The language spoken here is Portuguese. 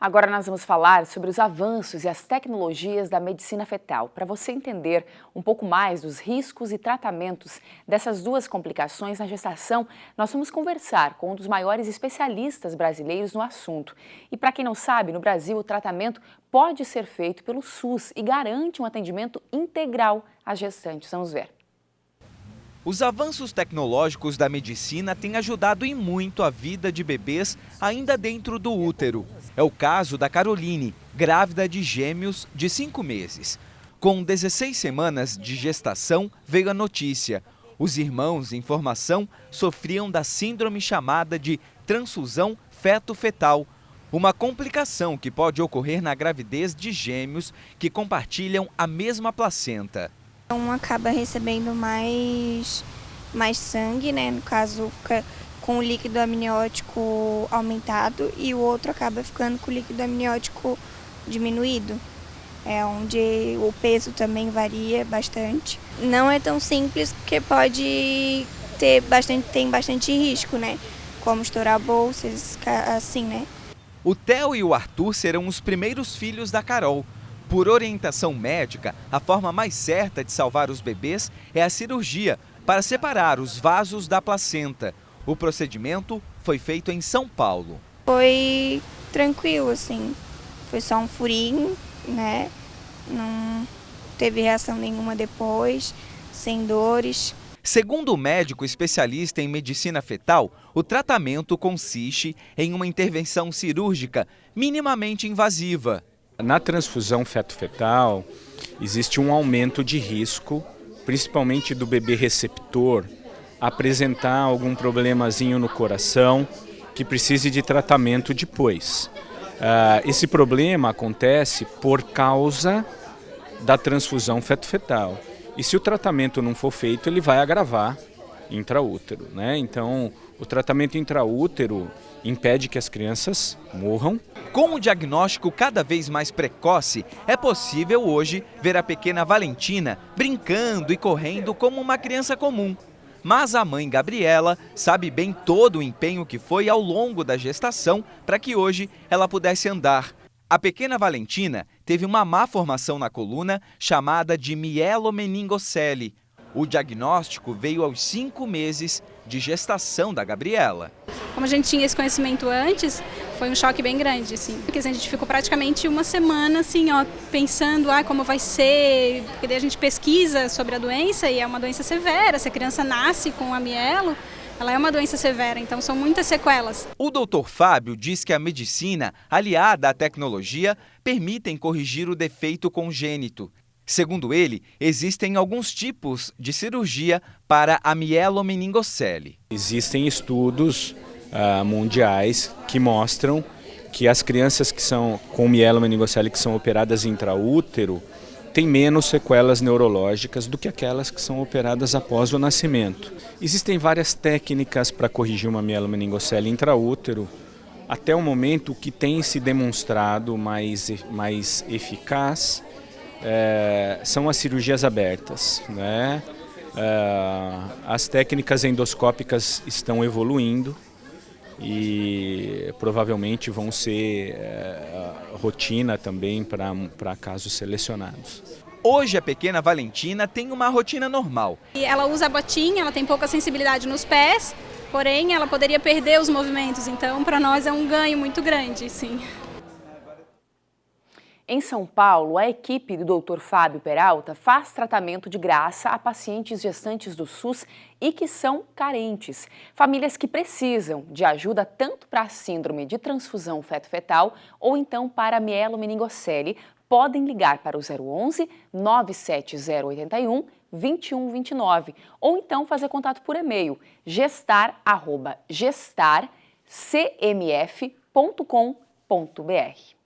Agora nós vamos falar sobre os avanços e as tecnologias da medicina fetal. Para você entender um pouco mais dos riscos e tratamentos dessas duas complicações na gestação, nós vamos conversar com um dos maiores especialistas brasileiros no assunto. E para quem não sabe, no Brasil o tratamento pode ser feito pelo SUS e garante um atendimento integral às gestantes. Vamos ver. Os avanços tecnológicos da medicina têm ajudado e muito a vida de bebês ainda dentro do útero. É o caso da Caroline, grávida de gêmeos de 5 meses. Com 16 semanas de gestação, veio a notícia. Os irmãos em formação sofriam da síndrome chamada de transfusão feto-fetal, uma complicação que pode ocorrer na gravidez de gêmeos que compartilham a mesma placenta. Um acaba recebendo mais sangue, né? No caso, fica com o líquido amniótico aumentado e o outro acaba ficando com o líquido amniótico diminuído. É onde o peso também varia bastante. Não é tão simples porque tem bastante risco, né? Como estourar bolsas, assim, né? O Theo e o Arthur serão os primeiros filhos da Carol. Por orientação médica, a forma mais certa de salvar os bebês é a cirurgia para separar os vasos da placenta. O procedimento foi feito em São Paulo. Foi tranquilo, assim. Foi só um furinho, né? Não teve reação nenhuma depois, sem dores. Segundo o médico especialista em medicina fetal, o tratamento consiste em uma intervenção cirúrgica minimamente invasiva. Na transfusão feto-fetal, existe um aumento de risco, principalmente do bebê receptor, apresentar algum problemazinho no coração que precise de tratamento depois. Esse problema acontece por causa da transfusão feto-fetal. E se o tratamento não for feito, ele vai agravar intraútero, né? Então, o tratamento intraútero impede que as crianças morram. Com o diagnóstico cada vez mais precoce, é possível hoje ver a pequena Valentina brincando e correndo como uma criança comum. Mas a mãe Gabriela sabe bem todo o empenho que foi ao longo da gestação para que hoje ela pudesse andar. A pequena Valentina teve uma má formação na coluna chamada de mielomeningocele. O diagnóstico veio aos 5 meses de gestação da Gabriela. Como a gente tinha esse conhecimento antes, foi um choque bem grande, assim. Porque a gente ficou praticamente uma semana, assim, ó, pensando, como vai ser, porque daí a gente pesquisa sobre a doença e é uma doença severa. Se a criança nasce com a mielo, ela é uma doença severa, então são muitas sequelas. O Dr. Fábio diz que a medicina, aliada à tecnologia, permitem corrigir o defeito congênito. Segundo ele, existem alguns tipos de cirurgia para a mielomeningocele. Existem estudos mundiais que mostram que as crianças que são com mielomeningocele que são operadas intraútero têm menos sequelas neurológicas do que aquelas que são operadas após o nascimento. Existem várias técnicas para corrigir uma mielomeningocele intraútero. Até o momento, o que tem se demonstrado mais eficaz são as cirurgias abertas, né? As técnicas endoscópicas estão evoluindo e provavelmente vão ser rotina também para casos selecionados. Hoje a pequena Valentina tem uma rotina normal. E ela usa a botinha, ela tem pouca sensibilidade nos pés, porém ela poderia perder os movimentos, então para nós é um ganho muito grande, sim. Em São Paulo, a equipe do Dr. Fábio Peralta faz tratamento de graça a pacientes gestantes do SUS e que são carentes. Famílias que precisam de ajuda tanto para a síndrome de transfusão feto-fetal ou então para a mielomeningocele podem ligar para o 011 97081 2129 ou então fazer contato por e-mail gestar@gestarcmf.com.br.